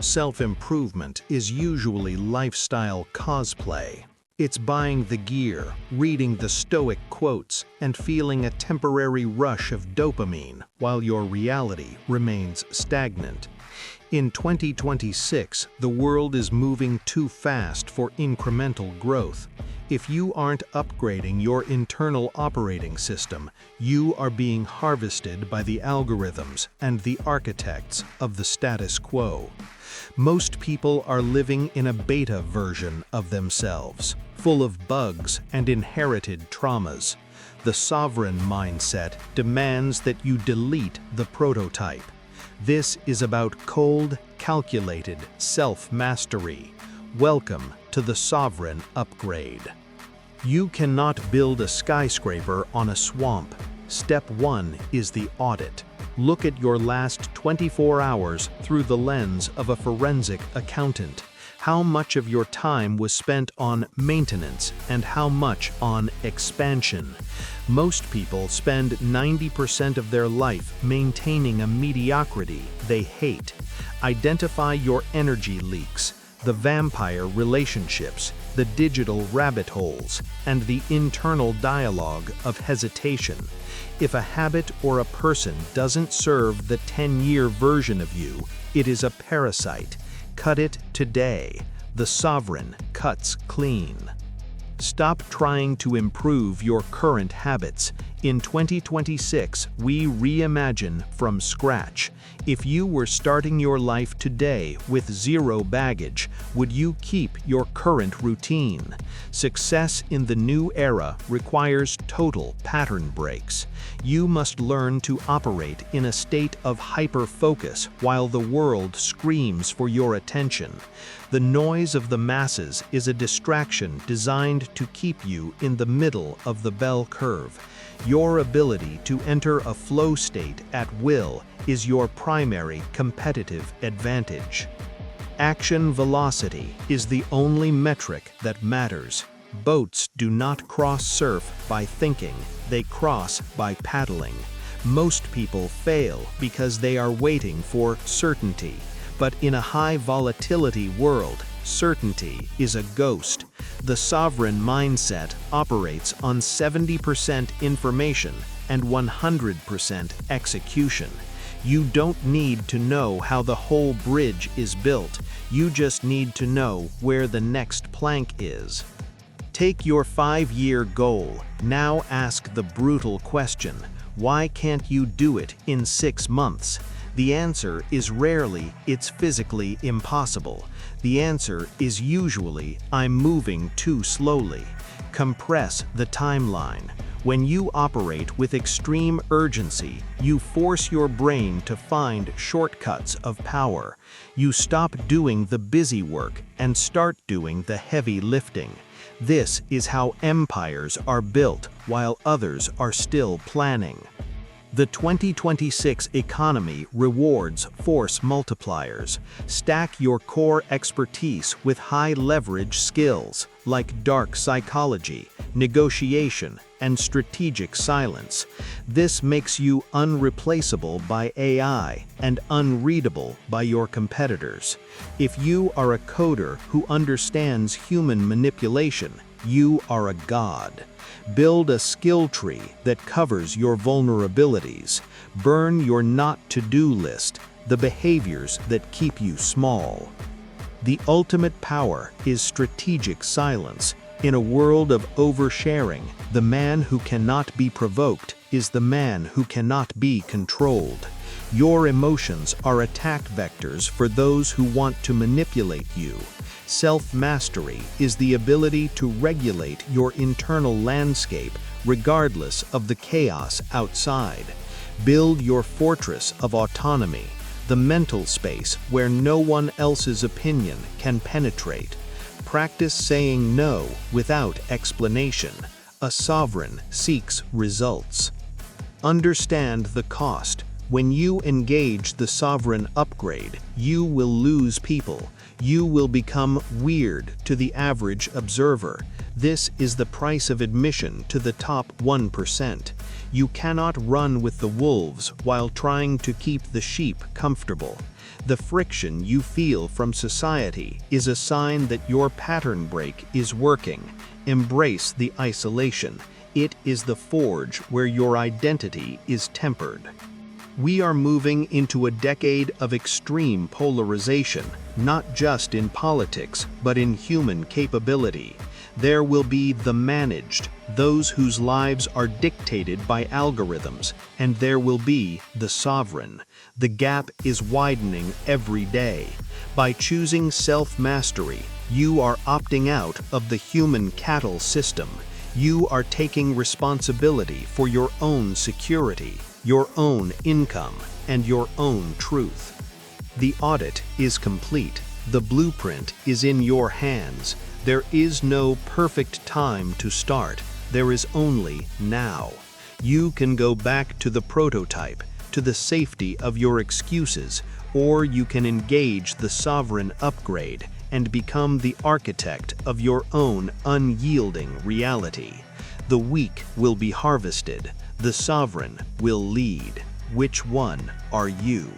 Self-improvement is usually lifestyle cosplay. It's buying the gear, reading the stoic quotes, and feeling a temporary rush of dopamine while your reality remains stagnant. In 2026, the world is moving too fast for incremental growth. If you aren't upgrading your internal operating system, you are being harvested by the algorithms and the architects of the status quo. Most people are living in a beta version of themselves, full of bugs and inherited traumas. The sovereign mindset demands that you delete the prototype. This is about cold, calculated self-mastery. Welcome to the sovereign upgrade. You cannot build a skyscraper on a swamp. Step 1 is the audit. Look at your last 24 hours through the lens of a forensic accountant. How much of your time was spent on maintenance and how much on expansion? Most people spend 90% of their life maintaining a mediocrity they hate. Identify your energy leaks, the vampire relationships, the digital rabbit holes, and the internal dialogue of hesitation. If a habit or a person doesn't serve the 10-year version of you, it is a parasite. Cut it today. The sovereign cuts clean. Stop trying to improve your current habits. In 2026, we reimagine from scratch. If you were starting your life today with zero baggage, would you keep your current routine? Success in the new era requires total pattern breaks. You must learn to operate in a state of hyper-focus while the world screams for your attention. The noise of the masses is a distraction designed to keep you in the middle of the bell curve. Your ability to enter a flow state at will is your primary competitive advantage. Action velocity is the only metric that matters. Boats do not cross surf by thinking, they cross by paddling. Most people fail because they are waiting for certainty. But in a high volatility world, certainty is a ghost. The sovereign mindset operates on 70% information and 100% execution. You don't need to know how the whole bridge is built. You just need to know where the next plank is. Take your 5-year goal. Now ask the brutal question, why can't you do it in 6 months? The answer is rarely, it's physically impossible. The answer is usually, I'm moving too slowly. Compress the timeline. When you operate with extreme urgency, you force your brain to find shortcuts of power. You stop doing the busy work and start doing the heavy lifting. This is how empires are built while others are still planning. The 2026 economy rewards force multipliers. Stack your core expertise with high-leverage skills like dark psychology, negotiation, and strategic silence. This makes you unreplaceable by AI and unreadable by your competitors. If you are a coder who understands human manipulation, you are a god. Build a skill tree that covers your vulnerabilities. Burn your not-to-do list, the behaviors that keep you small. The ultimate power is strategic silence. In a world of oversharing, the man who cannot be provoked is the man who cannot be controlled. Your emotions are attack vectors for those who want to manipulate you. Self-mastery is the ability to regulate your internal landscape regardless of the chaos outside. Build your fortress of autonomy, the mental space where no one else's opinion can penetrate. Practice saying no without explanation. A sovereign seeks results. Understand the cost. When you engage the sovereign upgrade, you will lose people. You will become weird to the average observer. This is the price of admission to the top 1%. You cannot run with the wolves while trying to keep the sheep comfortable. The friction you feel from society is a sign that your pattern break is working. Embrace the isolation. It is the forge where your identity is tempered. We are moving into a decade of extreme polarization, not just in politics, but in human capability. There will be the managed, those whose lives are dictated by algorithms, and there will be the sovereign. The gap is widening every day. By choosing self-mastery, you are opting out of the human cattle system. You are taking responsibility for your own security, your own income, and your own truth. The audit is complete. The blueprint is in your hands. There is no perfect time to start. There is only now. You can go back to the prototype, to the safety of your excuses, or you can engage the sovereign upgrade and become the architect of your own unyielding reality. The weak will be harvested. The sovereign will lead. Which one are you?